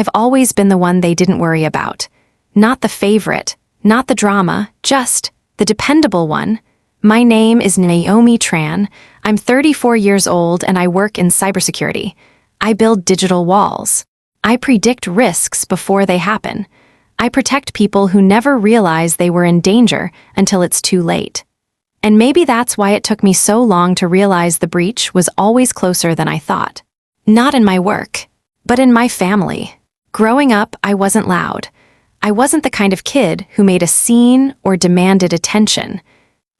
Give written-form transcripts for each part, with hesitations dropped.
I've always been the one they didn't worry about. Not the favorite, not the drama, just the dependable one. My name is Naomi Tran. I'm 34 years old and I work in cybersecurity. I build digital walls. I predict risks before they happen. I protect people who never realize they were in danger until it's too late. And maybe that's why it took me so long to realize the breach was always closer than I thought. Not in my work, but in my family. Growing up, I wasn't loud. I wasn't the kind of kid who made a scene or demanded attention.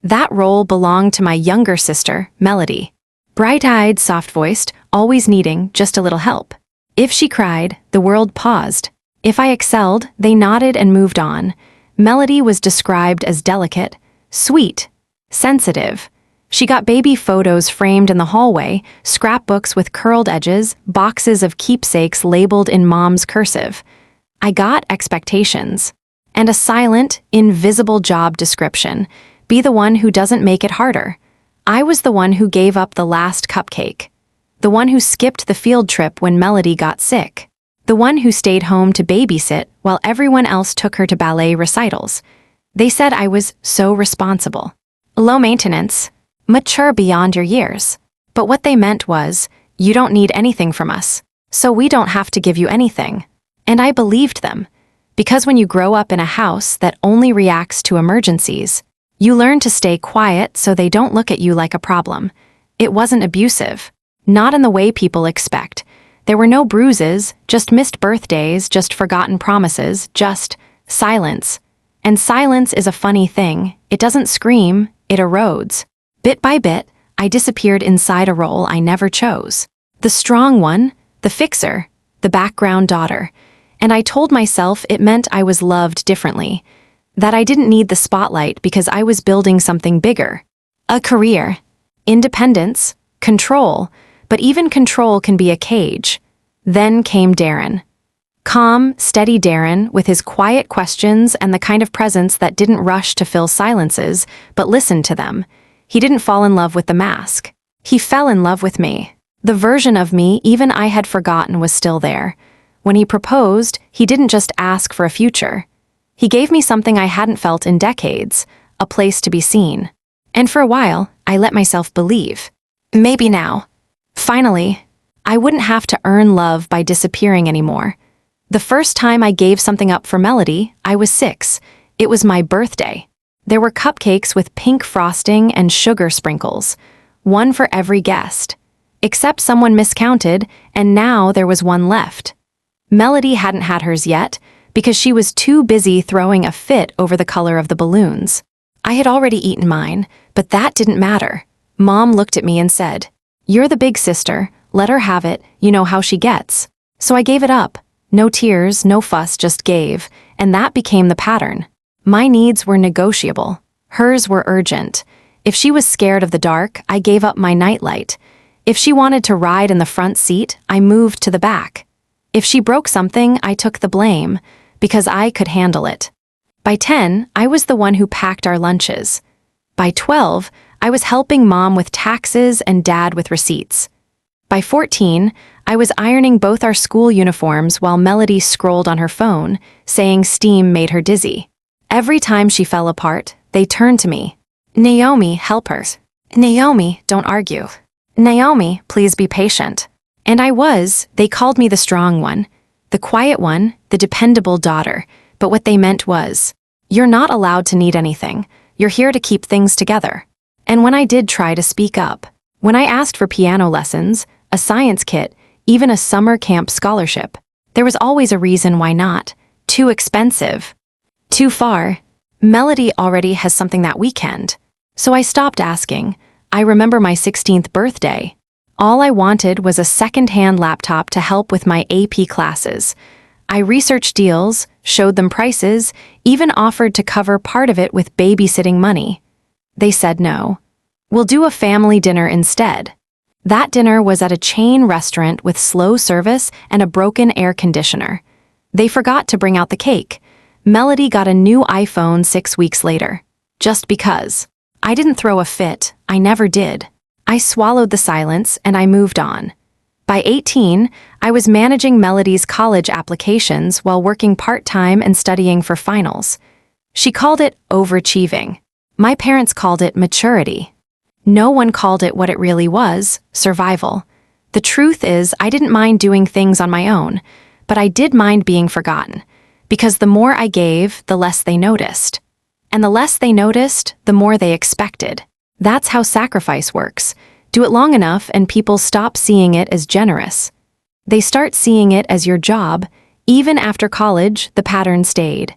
That role belonged to my younger sister, Melody. Bright-eyed, soft-voiced, always needing just a little help. If she cried, the world paused. If I excelled, they nodded and moved on. Melody was described as delicate, sweet, sensitive. She got baby photos framed in the hallway, scrapbooks with curled edges, boxes of keepsakes labeled in mom's cursive. I got expectations. And a silent, invisible job description. Be the one who doesn't make it harder. I was the one who gave up the last cupcake. The one who skipped the field trip when Melody got sick. The one who stayed home to babysit while everyone else took her to ballet recitals. They said I was so responsible. Low maintenance. Mature beyond your years. But what they meant was, you don't need anything from us, so we don't have to give you anything. And I believed them. Because when you grow up in a house that only reacts to emergencies, you learn to stay quiet so they don't look at you like a problem. It wasn't abusive. Not in the way people expect. There were no bruises, just missed birthdays, just forgotten promises, just silence. And silence is a funny thing. It doesn't scream, it erodes. Bit by bit, I disappeared inside a role I never chose. The strong one, the fixer, the background daughter. And I told myself it meant I was loved differently. That I didn't need the spotlight because I was building something bigger. A career. Independence. Control. But even control can be a cage. Then came Darren. Calm, steady Darren, with his quiet questions and the kind of presence that didn't rush to fill silences, but listened to them. He didn't fall in love with the mask. He fell in love with me. The version of me even I had forgotten was still there. When he proposed, he didn't just ask for a future. He gave me something I hadn't felt in decades, a place to be seen. And for a while, I let myself believe. Maybe now. Finally, I wouldn't have to earn love by disappearing anymore. The first time I gave something up for Melody, I was 6. It was my birthday. There were cupcakes with pink frosting and sugar sprinkles, one for every guest. Except someone miscounted, and now there was one left. Melody hadn't had hers yet, because she was too busy throwing a fit over the color of the balloons. I had already eaten mine, but that didn't matter. Mom looked at me and said, "You're the big sister, let her have it, you know how she gets." So I gave it up. No tears, no fuss, just gave, and that became the pattern. My needs were negotiable. Hers were urgent. If she was scared of the dark, I gave up my nightlight. If she wanted to ride in the front seat, I moved to the back. If she broke something, I took the blame, because I could handle it. By 10, I was the one who packed our lunches. By 12, I was helping Mom with taxes and Dad with receipts. By 14, I was ironing both our school uniforms while Melody scrolled on her phone, saying steam made her dizzy. Every time she fell apart, they turned to me. "Naomi, help her. Naomi, don't argue. Naomi, please be patient." And they called me the strong one, the quiet one, the dependable daughter. But what they meant was, you're not allowed to need anything. You're here to keep things together. And when I did try to speak up, when I asked for piano lessons, a science kit, even a summer camp scholarship, there was always a reason why not. Too expensive. Too far. Melody already has something that weekend. So I stopped asking. I remember my 16th birthday. All I wanted was a second-hand laptop to help with my AP classes. I researched deals, showed them prices, even offered to cover part of it with babysitting money. They said no. "We'll do a family dinner instead." That dinner was at a chain restaurant with slow service and a broken air conditioner. They forgot to bring out the cake. Melody got a new iPhone 6 weeks later. Just because. I didn't throw a fit, I never did. I swallowed the silence and I moved on. By 18, I was managing Melody's college applications while working part-time and studying for finals. She called it overachieving. My parents called it maturity. No one called it what it really was, survival. The truth is, I didn't mind doing things on my own, but I did mind being forgotten, because the more I gave, the less they noticed. And the less they noticed, the more they expected. That's how sacrifice works. Do it long enough and people stop seeing it as generous. They start seeing it as your job. Even after college, the pattern stayed.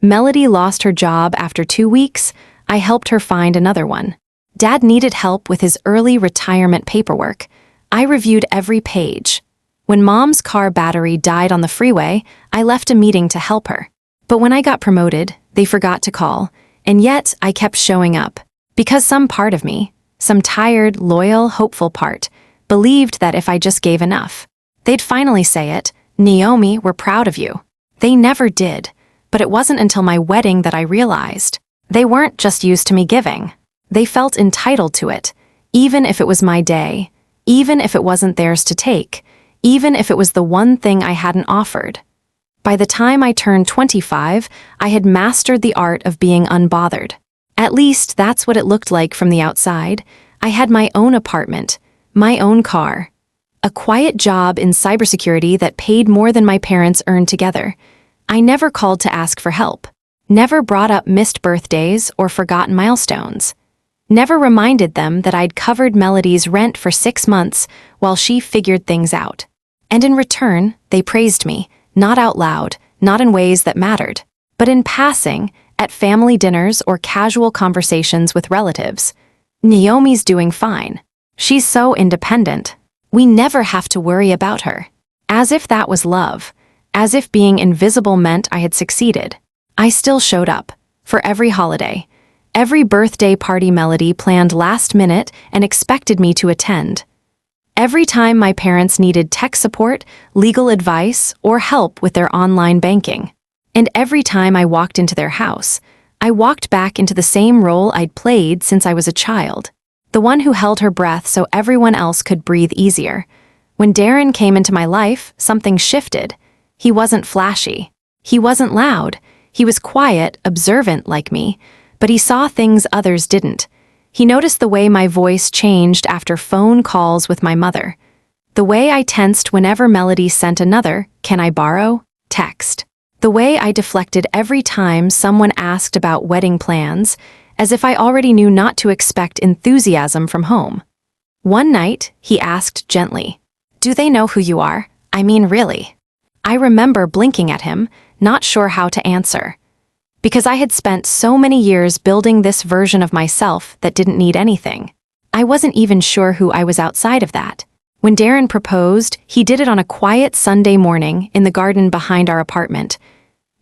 Melody lost her job after 2 weeks. I helped her find another one. Dad needed help with his early retirement paperwork. I reviewed every page. When Mom's car battery died on the freeway, I left a meeting to help her. But when I got promoted, they forgot to call, and yet I kept showing up. Because some part of me, some tired, loyal, hopeful part, believed that if I just gave enough, they'd finally say it, "Naomi, we're proud of you." They never did, but it wasn't until my wedding that I realized. They weren't just used to me giving. They felt entitled to it, even if it was my day, even if it wasn't theirs to take, even if it was the one thing I hadn't offered. By the time I turned 25, I had mastered the art of being unbothered. At least that's what it looked like from the outside. I had my own apartment, my own car, a quiet job in cybersecurity that paid more than my parents earned together. I never called to ask for help, never brought up missed birthdays or forgotten milestones, never reminded them that I'd covered Melody's rent for 6 months while she figured things out. And in return, they praised me, not out loud, not in ways that mattered, but in passing, at family dinners or casual conversations with relatives. "Naomi's doing fine. She's so independent. We never have to worry about her." As if that was love. As if being invisible meant I had succeeded. I still showed up. For every holiday. Every birthday party Melody planned last minute and expected me to attend. Every time my parents needed tech support, legal advice, or help with their online banking. And every time I walked into their house, I walked back into the same role I'd played since I was a child. The one who held her breath so everyone else could breathe easier. When Darren came into my life, something shifted. He wasn't flashy. He wasn't loud. He was quiet, observant like me, but he saw things others didn't. He noticed the way my voice changed after phone calls with my mother. The way I tensed whenever Melody sent another, "Can I borrow?" text. The way I deflected every time someone asked about wedding plans, as if I already knew not to expect enthusiasm from home. One night, he asked gently, "Do they know who you are? I mean, really?" I remember blinking at him, not sure how to answer. Because I had spent so many years building this version of myself that didn't need anything. I wasn't even sure who I was outside of that. When Darren proposed, he did it on a quiet Sunday morning in the garden behind our apartment.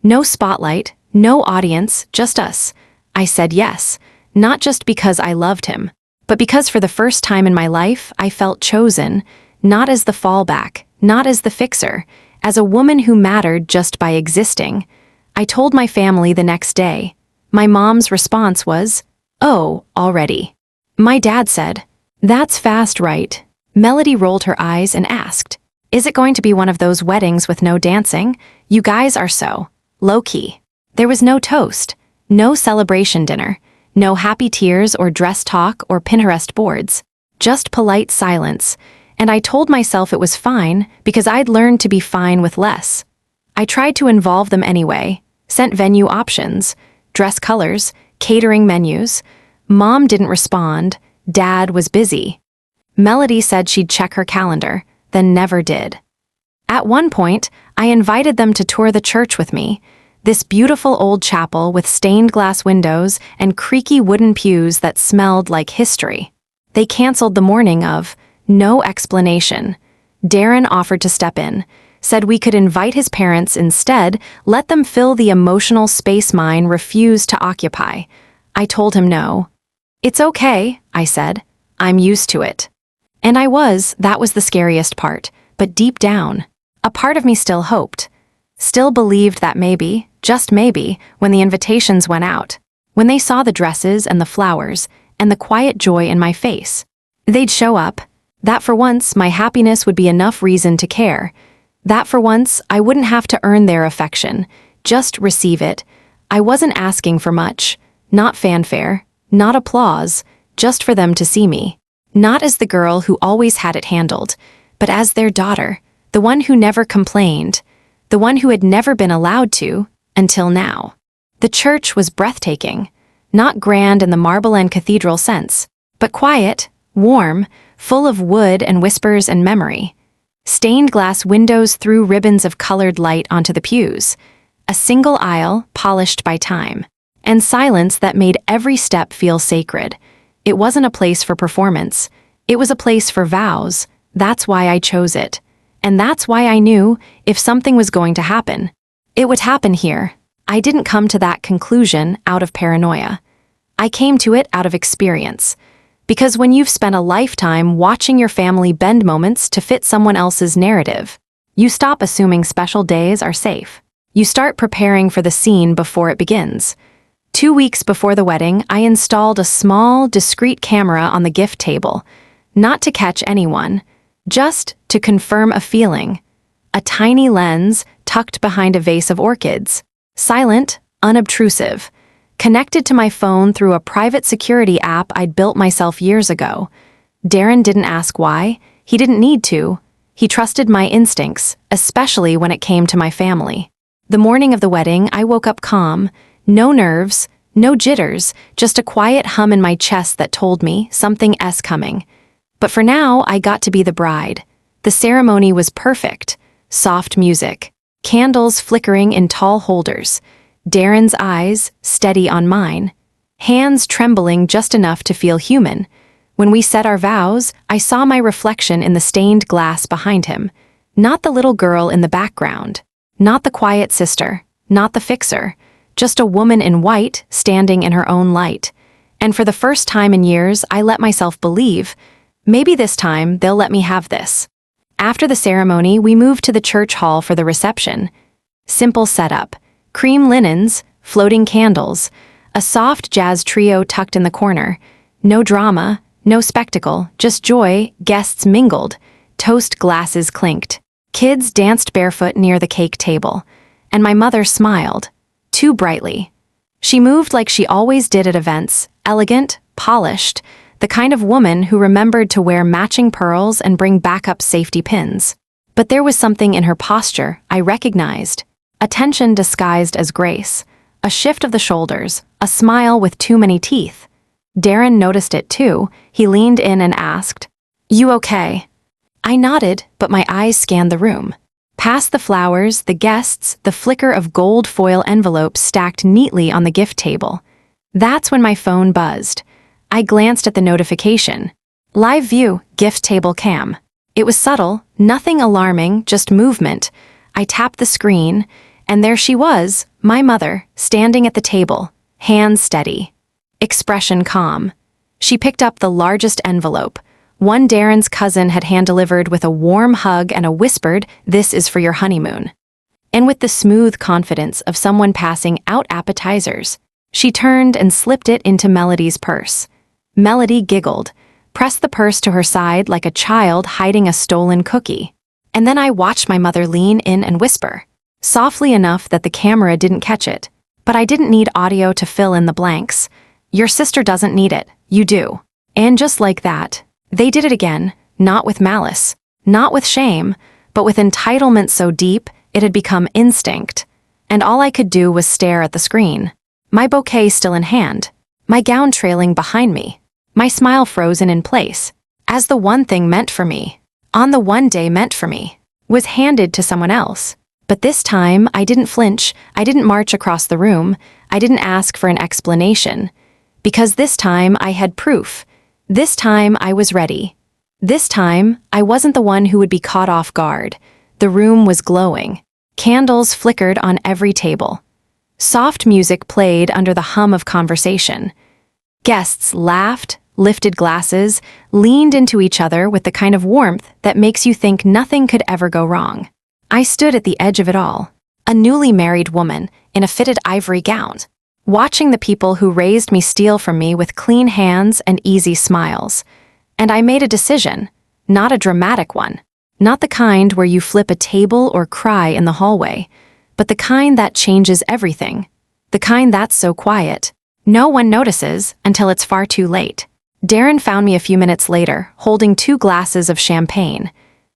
No spotlight, no audience, just us. I said yes, not just because I loved him, but because for the first time in my life, I felt chosen, not as the fallback, not as the fixer, as a woman who mattered just by existing. I told my family the next day. My mom's response was, "Oh, already." My dad said, "That's fast, right?" Melody rolled her eyes and asked, "Is it going to be one of those weddings with no dancing? You guys are so low-key." There was no toast, no celebration dinner, no happy tears or dress talk or Pinterest boards, just polite silence, and I told myself it was fine because I'd learned to be fine with less. I tried to involve them anyway, sent venue options, dress colors, catering menus. Mom didn't respond, Dad was busy. Melody said she'd check her calendar, then never did. At one point, I invited them to tour the church with me, this beautiful old chapel with stained glass windows and creaky wooden pews that smelled like history. They canceled the morning of, no explanation. Darren offered to step in, said we could invite his parents instead, let them fill the emotional space mine refused to occupy. I told him no. "It's okay," I said. "I'm used to it." And that was the scariest part, but deep down, a part of me still hoped, still believed that maybe, just maybe, when the invitations went out, when they saw the dresses and the flowers and the quiet joy in my face, they'd show up, That for once, my happiness would be enough reason to care. That for once, I wouldn't have to earn their affection, just receive it. I wasn't asking for much, not fanfare, not applause, just for them to see me. Not as the girl who always had it handled, but as their daughter, the one who never complained, the one who had never been allowed to, until now. The church was breathtaking, not grand in the marble and cathedral sense, but quiet, warm, full of wood and whispers and memory. Stained glass windows threw ribbons of colored light onto the pews, a single aisle polished by time, and silence that made every step feel sacred. It wasn't a place for performance. It was a place for vows. That's why I chose it. And that's why I knew if something was going to happen, it would happen here. I didn't come to that conclusion out of paranoia. I came to it out of experience. Because when you've spent a lifetime watching your family bend moments to fit someone else's narrative, you stop assuming special days are safe. You start preparing for the scene before it begins. 2 weeks before the wedding, I installed a small, discreet camera on the gift table, not to catch anyone, just to confirm a feeling. A tiny lens tucked behind a vase of orchids, silent, unobtrusive, connected to my phone through a private security app I'd built myself years ago. Darren didn't ask why. He didn't need to. He trusted my instincts, especially when it came to my family. The morning of the wedding, I woke up calm, no nerves, no jitters, just a quiet hum in my chest that told me something's coming. But for now, I got to be the bride. The ceremony was perfect. Soft music, candles flickering in tall holders, Darren's eyes steady on mine, hands trembling just enough to feel human. When we said our vows, I saw my reflection in the stained glass behind him. Not the little girl in the background, not the quiet sister, not the fixer, just a woman in white standing in her own light. And for the first time in years, I let myself believe, maybe this time they'll let me have this. After the ceremony, we moved to the church hall for the reception. Simple setup. Cream linens, floating candles, a soft jazz trio tucked in the corner. No drama, no spectacle, just joy. Guests mingled. Toast glasses clinked. Kids danced barefoot near the cake table. And my mother smiled. Too brightly. She moved like she always did at events, elegant, polished, the kind of woman who remembered to wear matching pearls and bring backup safety pins. But there was something in her posture I recognized. Attention disguised as grace, a shift of the shoulders, a smile with too many teeth. Darren noticed it too. He leaned in and asked, "You okay?" I nodded, but my eyes scanned the room. Past the flowers, the guests, the flicker of gold foil envelopes stacked neatly on the gift table. That's when my phone buzzed. I glanced at the notification. Live view, gift table cam. It was subtle, nothing alarming, just movement. I tapped the screen, and there she was, my mother, standing at the table, hands steady, expression calm. She picked up the largest envelope, one Darren's cousin had hand-delivered with a warm hug and a whispered, "This is for your honeymoon." And with the smooth confidence of someone passing out appetizers, she turned and slipped it into Melody's purse. Melody giggled, pressed the purse to her side like a child hiding a stolen cookie. And then I watched my mother lean in and whisper, softly enough that the camera didn't catch it. But I didn't need audio to fill in the blanks. "Your sister doesn't need it, you do." And just like that, they did it again, not with malice, not with shame, but with entitlement so deep it had become instinct. And all I could do was stare at the screen. My bouquet still in hand, my gown trailing behind me, my smile frozen in place, as the one thing meant for me, on the one day meant for me, was handed to someone else. But this time, I didn't flinch, I didn't march across the room, I didn't ask for an explanation. Because this time I had proof. This time I was ready. This time, I wasn't the one who would be caught off guard. The room was glowing. Candles flickered on every table. Soft music played under the hum of conversation. Guests laughed, lifted glasses, leaned into each other with the kind of warmth that makes you think nothing could ever go wrong. I stood at the edge of it all, a newly married woman in a fitted ivory gown, watching the people who raised me steal from me with clean hands and easy smiles. And I made a decision. not a dramatic one. Not the kind where you flip a table or cry in the hallway, but the kind that changes everything. The kind that's so quiet, no one notices until it's far too late. Darren found me a few minutes later, holding 2 glasses of champagne.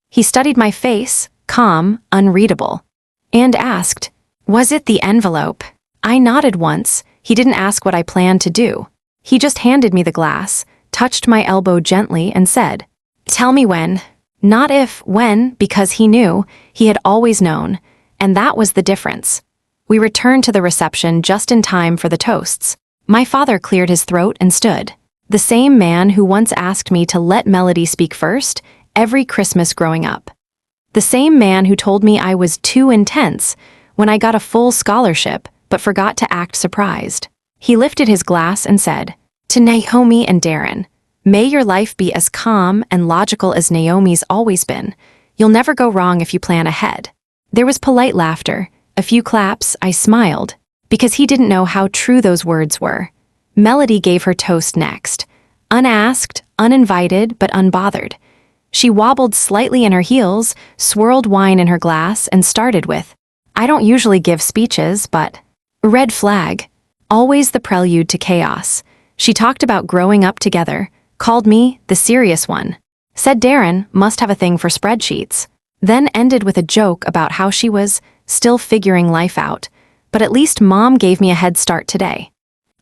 He studied my face, calm, unreadable, and asked, "Was it the envelope?" I nodded once. He didn't ask what I planned to do. He just handed me the glass, touched my elbow gently, and said, "Tell me when." Not if, when, because he knew, he had always known, and that was the difference. We returned to the reception just in time for the toasts. My father cleared his throat and stood. The same man who once asked me to let Melody speak first every Christmas growing up. The same man who told me I was too intense when I got a full scholarship but forgot to act surprised. He lifted his glass and said, "To Naomi and Darren, may your life be as calm and logical as Naomi's always been. You'll never go wrong if you plan ahead." There was polite laughter, a few claps. I smiled, because he didn't know how true those words were. Melody gave her toast next, unasked, uninvited, but unbothered. She wobbled slightly in her heels, swirled wine in her glass, and started with, "I don't usually give speeches, but..." Red flag. Always the prelude to chaos. She talked about growing up together, called me the serious one, said Darren must have a thing for spreadsheets, then ended with a joke about how she was still figuring life out, but at least Mom gave me a head start today.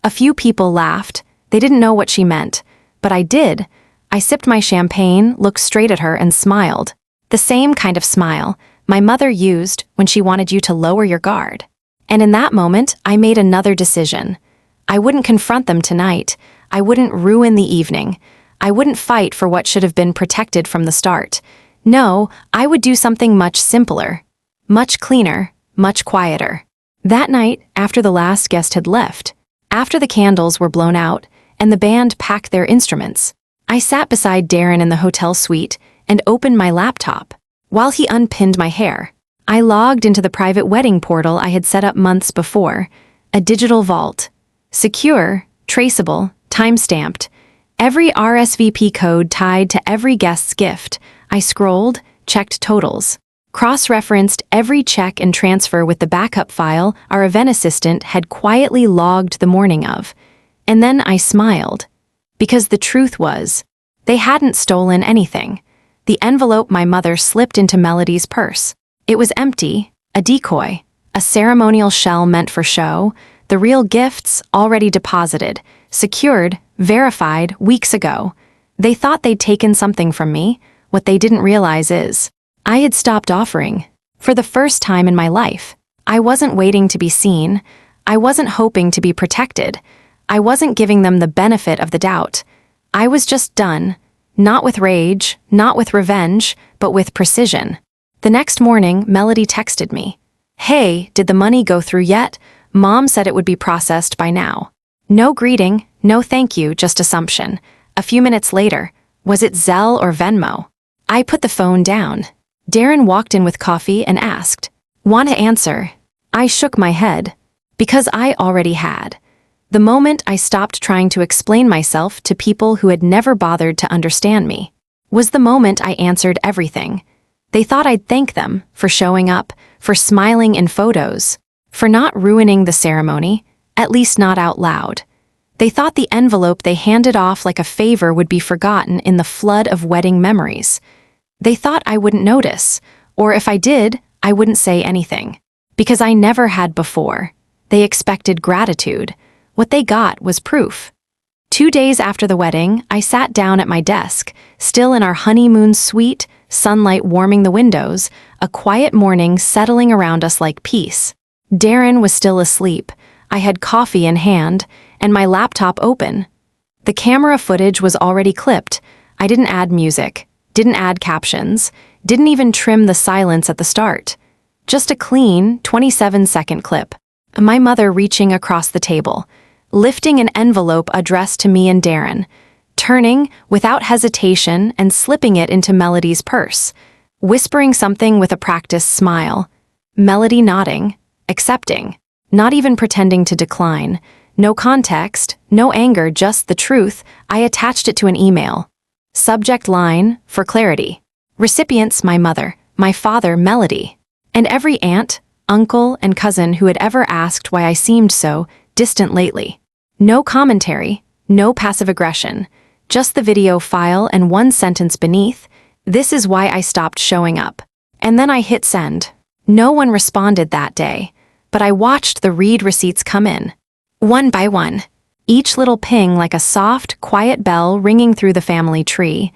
A few people laughed. They didn't know what she meant, but I did. I sipped my champagne, looked straight at her, and smiled. The same kind of smile my mother used when she wanted you to lower your guard. And in that moment, I made another decision. I wouldn't confront them tonight. I wouldn't ruin the evening. I wouldn't fight for what should have been protected from the start. No, I would do something much simpler, much cleaner, much quieter. That night, after the last guest had left, after the candles were blown out and the band packed their instruments, I sat beside Darren in the hotel suite and opened my laptop. While he unpinned my hair, I logged into the private wedding portal I had set up months before, a digital vault. Secure, traceable, time-stamped. Every RSVP code tied to every guest's gift. I scrolled, checked totals, cross-referenced every check and transfer with the backup file our event assistant had quietly logged the morning of. And then I smiled. Because the truth was, they hadn't stolen anything. The envelope my mother slipped into Melody's purse. It was empty, a decoy, a ceremonial shell meant for show, the real gifts already deposited, secured, verified weeks ago. They thought they'd taken something from me. What they didn't realize is, I had stopped offering. For the first time in my life, I wasn't waiting to be seen. I wasn't hoping to be protected. I wasn't giving them the benefit of the doubt. I was just done. Not with rage, not with revenge, but with precision. The next morning, Melody texted me. "Hey, did the money go through yet? Mom said it would be processed by now." No greeting, no thank you, just assumption. A few minutes later, was it Zelle or Venmo? I put the phone down. Darren walked in with coffee and asked, "Want to answer?" I shook my head. Because I already had. The moment I stopped trying to explain myself to people who had never bothered to understand me was the moment I answered everything. They thought I'd thank them for showing up, for smiling in photos, for not ruining the ceremony, at least not out loud. They thought the envelope they handed off like a favor would be forgotten in the flood of wedding memories. They thought I wouldn't notice, or if I did, I wouldn't say anything. Because I never had before. They expected gratitude. What they got was proof. 2 days after the wedding, I sat down at my desk, still in our honeymoon suite, sunlight warming the windows, a quiet morning settling around us like peace. Darren was still asleep. I had coffee in hand, and my laptop open. The camera footage was already clipped. I didn't add music, didn't add captions, didn't even trim the silence at the start. Just a clean, 27-second clip. My mother reaching across the table, lifting an envelope addressed to me and Darren, turning without hesitation and slipping it into Melody's purse, whispering something with a practiced smile. Melody nodding, accepting, not even pretending to decline. No context, no anger, just the truth. I attached it to an email. Subject line, for clarity. Recipients, my mother, my father, Melody. And every aunt, uncle, and cousin who had ever asked why I seemed so distant lately. No commentary, no passive aggression, just the video file and one sentence beneath, "This is why I stopped showing up." And then I hit send. No one responded that day, but I watched the read receipts come in. One by one. Each little ping like a soft, quiet bell ringing through the family tree.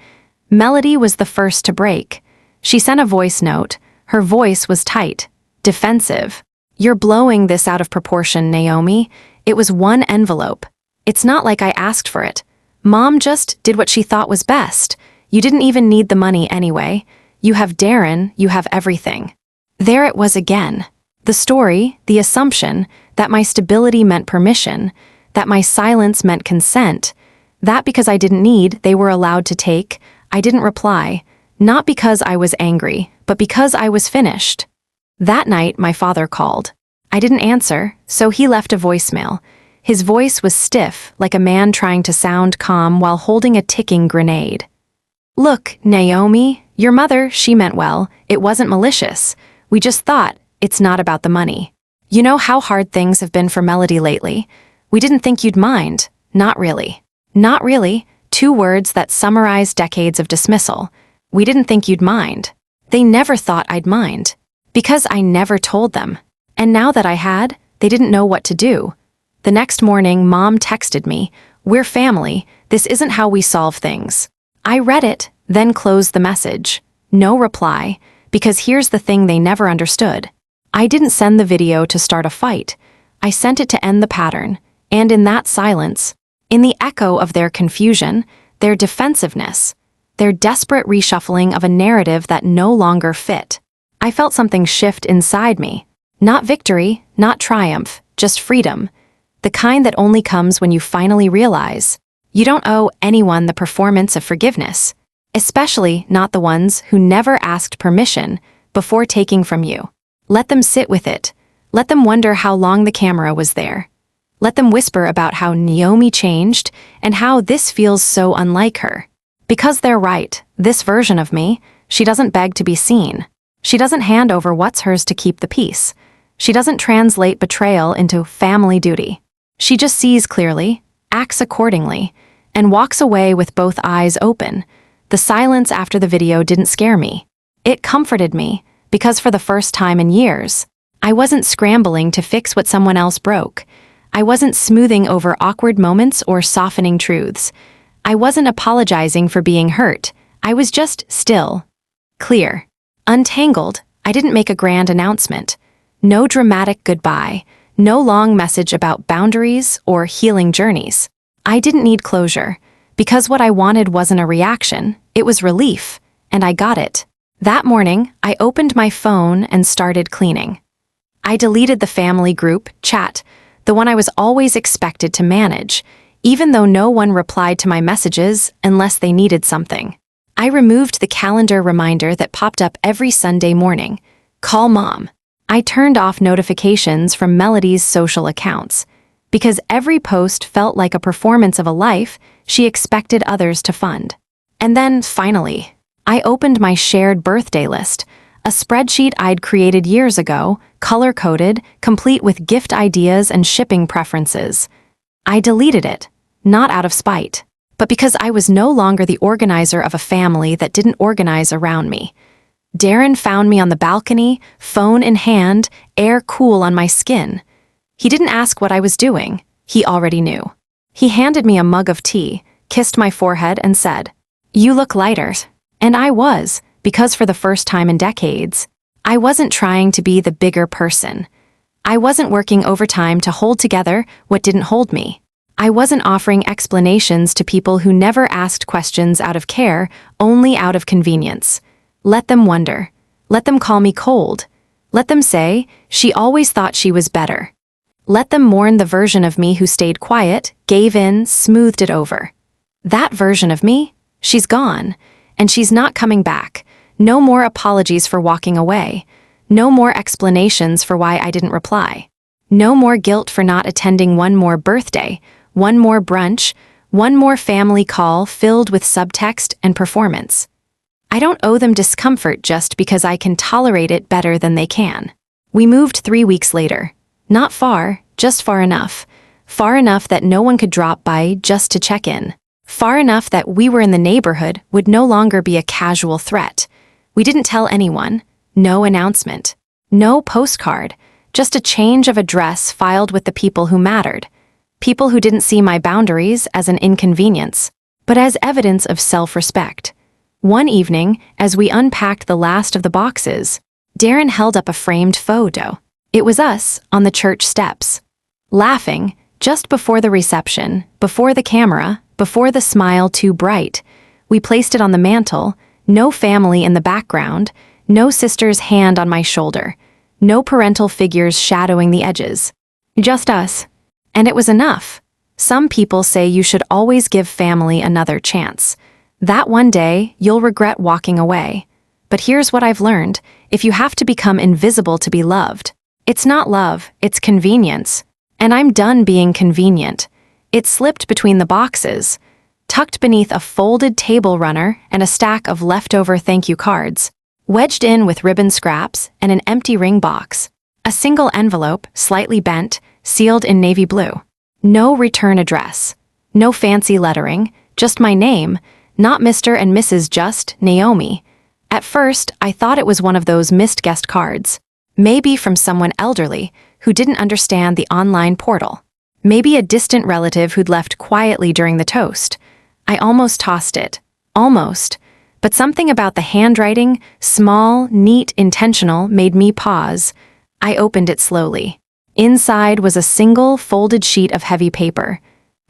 Melody was the first to break. She sent a voice note. Her voice was tight, defensive. "You're blowing this out of proportion, Naomi. It was one envelope. It's not like I asked for it. Mom just did what she thought was best. You didn't even need the money anyway. You have Darren, you have everything." There it was again. The story, the assumption, that my stability meant permission, that my silence meant consent, that because I didn't need, they were allowed to take. I didn't reply, not because I was angry, but because I was finished. That night, my father called. I didn't answer, so he left a voicemail. His voice was stiff, like a man trying to sound calm while holding a ticking grenade. "Look, Naomi, your mother, she meant well. It wasn't malicious. We just thought, it's not about the money. You know how hard things have been for Melody lately? We didn't think you'd mind. Not really. Not really. 2 words that summarize decades of dismissal. We didn't think you'd mind. They never thought I'd mind. Because I never told them. And now that I had, they didn't know what to do. The next morning, Mom texted me, 'We're family. This isn't how we solve things.' I read it, then closed the message. No reply, because here's the thing they never understood. I didn't send the video to start a fight. I sent it to end the pattern. And in that silence, in the echo of their confusion, their defensiveness, their desperate reshuffling of a narrative that no longer fit, I felt something shift inside me. Not victory, not triumph, just freedom. The kind that only comes when you finally realize you don't owe anyone the performance of forgiveness, especially not the ones who never asked permission before taking from you. Let them sit with it. Let them wonder how long the camera was there. Let them whisper about how Naomi changed and how this feels so unlike her. Because they're right, this version of me, she doesn't beg to be seen. She doesn't hand over what's hers to keep the peace. She doesn't translate betrayal into family duty. She just sees clearly, acts accordingly, and walks away with both eyes open. The silence after the video didn't scare me. It comforted me, because for the first time in years, I wasn't scrambling to fix what someone else broke. I wasn't smoothing over awkward moments or softening truths. I wasn't apologizing for being hurt. I was just still. Clear. Untangled. I didn't make a grand announcement. No dramatic goodbye. No long message about boundaries or healing journeys. I didn't need closure, because what I wanted wasn't a reaction, it was relief, and I got it. That morning, I opened my phone and started cleaning. I deleted the family group chat, the one I was always expected to manage, even though no one replied to my messages unless they needed something. I removed the calendar reminder that popped up every Sunday morning. Call Mom. I turned off notifications from Melody's social accounts, because every post felt like a performance of a life she expected others to fund. And then, finally, I opened my shared birthday list, a spreadsheet I'd created years ago, color-coded, complete with gift ideas and shipping preferences. I deleted it, not out of spite, but because I was no longer the organizer of a family that didn't organize around me. Darren found me on the balcony, phone in hand, air cool on my skin. He didn't ask what I was doing. He already knew. He handed me a mug of tea, kissed my forehead, and said, "You look lighter." And I was, because for the first time in decades, I wasn't trying to be the bigger person. I wasn't working overtime to hold together what didn't hold me. I wasn't offering explanations to people who never asked questions out of care, only out of convenience. Let them wonder. Let them call me cold. Let them say, she always thought she was better. Let them mourn the version of me who stayed quiet, gave in, smoothed it over. That version of me, she's gone, and she's not coming back. No more apologies for walking away. No more explanations for why I didn't reply. No more guilt for not attending one more birthday, one more brunch, One more family call filled with subtext and performance. I don't owe them discomfort just because I can tolerate it better than they can. We moved 3 weeks later. Not far, just far enough. Far enough that no one could drop by just to check in. Far enough that we were in the neighborhood would no longer be a casual threat. We didn't tell anyone. No announcement. No postcard. Just a change of address filed with the people who mattered. People who didn't see my boundaries as an inconvenience, but as evidence of self-respect. One evening, as we unpacked the last of the boxes, Darren held up a framed photo. It was us on the church steps. Laughing, just before the reception, before the camera, before the smile too bright. We placed it on the mantle, no family in the background, no sister's hand on my shoulder, no parental figures shadowing the edges. Just us. And it was enough. Some people say you should always give family another chance. That one day, you'll regret walking away. But here's what I've learned. If you have to become invisible to be loved, it's not love, it's convenience. And I'm done being convenient. It slipped between the boxes, tucked beneath a folded table runner and a stack of leftover thank you cards, wedged in with ribbon scraps and an empty ring box. A single envelope, slightly bent, sealed in navy blue. No return address. No fancy lettering, just my name, not Mr. and Mrs. Just Naomi. At first, I thought it was one of those missed guest cards. Maybe from someone elderly who didn't understand the online portal. Maybe a distant relative who'd left quietly during the toast. I almost tossed it. Almost. But something about the handwriting, small, neat, intentional, made me pause. I opened it slowly. Inside was a single, folded sheet of heavy paper.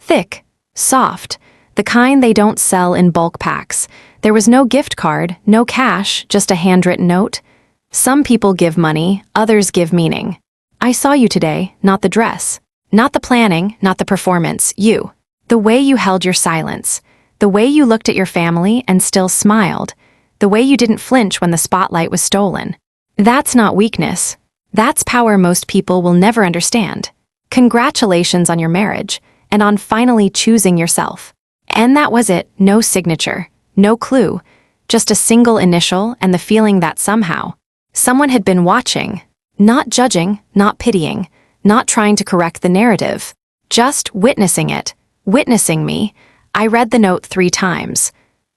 Thick, soft, the kind they don't sell in bulk packs. There was no gift card, no cash, just a handwritten note. Some people give money, others give meaning. I saw you today, not the dress. Not the planning, not the performance, you. The way you held your silence. The way you looked at your family and still smiled. The way you didn't flinch when the spotlight was stolen. That's not weakness. That's power most people will never understand. Congratulations on your marriage, and on finally choosing yourself. And that was it, no signature, no clue, just a single initial and the feeling that somehow, someone had been watching, not judging, not pitying, not trying to correct the narrative, just witnessing it, witnessing me. I read the note 3 times.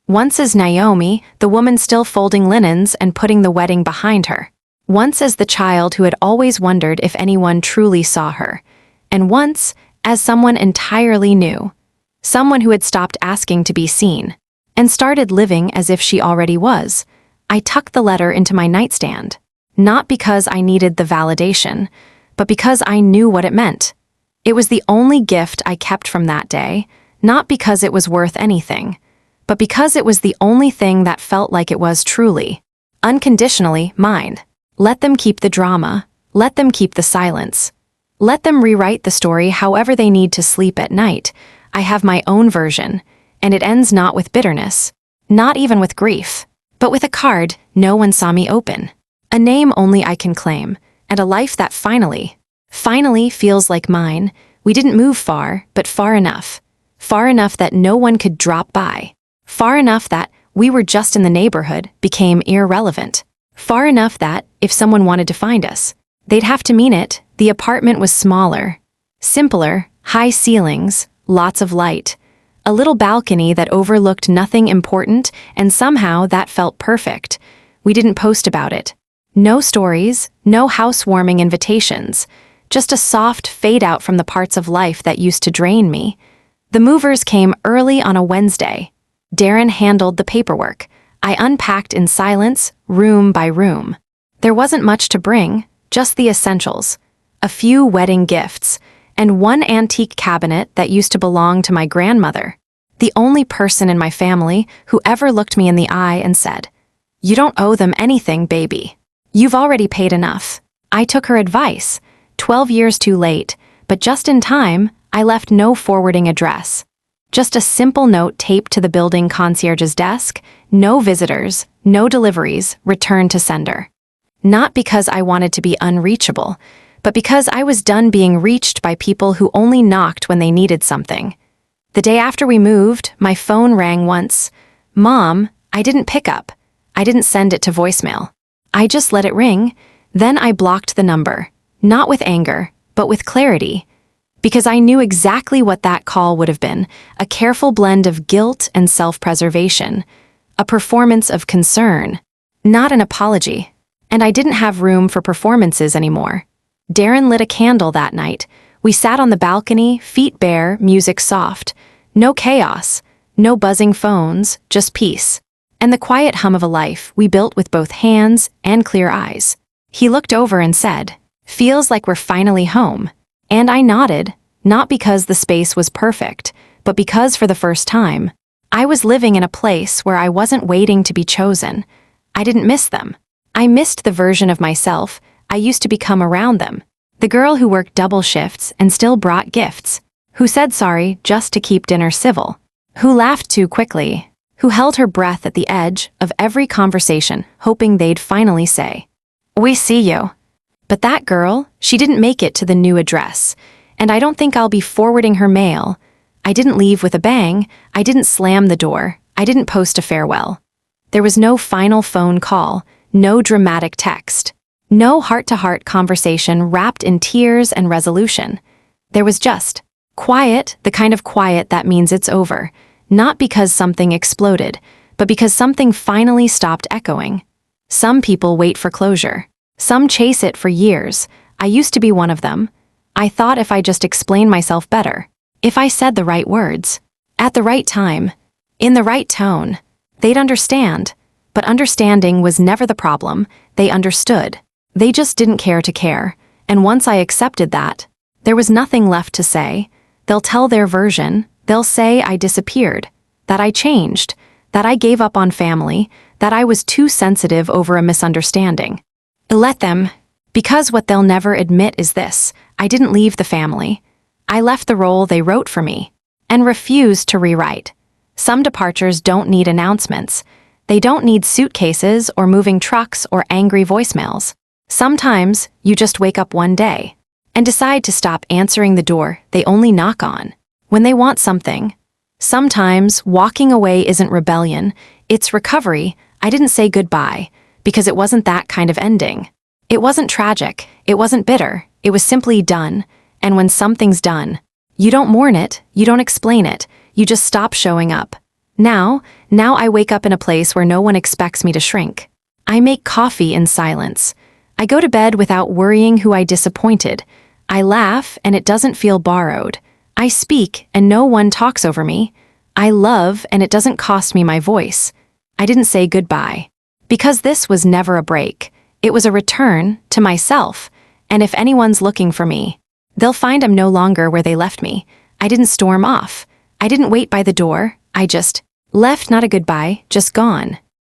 Once as Naomi, the woman still folding linens and putting the wedding behind her. Once as the child who had always wondered if anyone truly saw her. And once as someone entirely new. Someone who had stopped asking to be seen. And started living as if she already was. I tucked the letter into my nightstand. Not because I needed the validation, but because I knew what it meant. It was the only gift I kept from that day, not because it was worth anything, but because it was the only thing that felt like it was truly, unconditionally mine. Let them keep the drama, let them keep the silence. Let them rewrite the story however they need to sleep at night. I have my own version, and it ends not with bitterness, not even with grief, but with a card no one saw me open. A name only I can claim, and a life that finally feels like mine. We didn't move far, but far enough. Far enough that no one could drop by. Far enough that we were just in the neighborhood became irrelevant. Far enough that, if someone wanted to find us, they'd have to mean it. The apartment was smaller, simpler, high ceilings, lots of light. A little balcony that overlooked nothing important, and somehow that felt perfect. We didn't post about it. No stories, no housewarming invitations. Just a soft fade out from the parts of life that used to drain me. The movers came early on a Wednesday. Darren handled the paperwork. I unpacked in silence, room by room. There wasn't much to bring, just the essentials. A few wedding gifts, and one antique cabinet that used to belong to my grandmother. The only person in my family who ever looked me in the eye and said, "You don't owe them anything, baby. You've already paid enough." I took her advice. 12 years too late, but just in time, I left no forwarding address. Just a simple note taped to the building concierge's desk, no visitors, no deliveries, return to sender. Not because I wanted to be unreachable, but because I was done being reached by people who only knocked when they needed something. The day after we moved, my phone rang once. Mom, I didn't pick up. I didn't send it to voicemail. I just let it ring. Then I blocked the number. Not with anger, but with clarity. Because I knew exactly what that call would have been, a careful blend of guilt and self-preservation, a performance of concern, not an apology. And I didn't have room for performances anymore. Darren lit a candle that night. We sat on the balcony, feet bare, music soft. No chaos, no buzzing phones, just peace. And the quiet hum of a life we built with both hands and clear eyes. He looked over and said, "Feels like we're finally home." And I nodded, not because the space was perfect, but because for the first time, I was living in a place where I wasn't waiting to be chosen. I didn't miss them. I missed the version of myself I used to become around them. The girl who worked double shifts and still brought gifts, who said sorry just to keep dinner civil, who laughed too quickly, who held her breath at the edge of every conversation, hoping they'd finally say, "We see you." But that girl, she didn't make it to the new address, and I don't think I'll be forwarding her mail. I didn't leave with a bang, I didn't slam the door, I didn't post a farewell. There was no final phone call, no dramatic text, no heart-to-heart conversation wrapped in tears and resolution. There was just quiet, the kind of quiet that means it's over, not because something exploded, but because something finally stopped echoing. Some people wait for closure. Some chase it for years. I used to be one of them. I thought if I just explained myself better, if I said the right words, at the right time, in the right tone, they'd understand. But understanding was never the problem. They understood. They just didn't care to care. And once I accepted that, there was nothing left to say. They'll tell their version. They'll say I disappeared, that I changed, that I gave up on family, that I was too sensitive over a misunderstanding. Let them, because what they'll never admit is this: I didn't leave the family. I left the role they wrote for me, and refused to rewrite. Some departures don't need announcements. They don't need suitcases or moving trucks or angry voicemails. Sometimes you just wake up one day and decide to stop answering the door they only knock on when they want something. Sometimes walking away isn't rebellion, it's recovery. I didn't say goodbye, because it wasn't that kind of ending. It wasn't tragic, it wasn't bitter, it was simply done. And when something's done, you don't mourn it, you don't explain it, you just stop showing up. Now I wake up in a place where no one expects me to shrink. I make coffee in silence. I go to bed without worrying who I disappointed. I laugh and it doesn't feel borrowed. I speak and no one talks over me. I love and it doesn't cost me my voice. I didn't say goodbye. Because this was never a break. It was a return to myself. And if anyone's looking for me, they'll find I'm no longer where they left me. I didn't storm off. I didn't wait by the door. I just left, not a goodbye, just gone.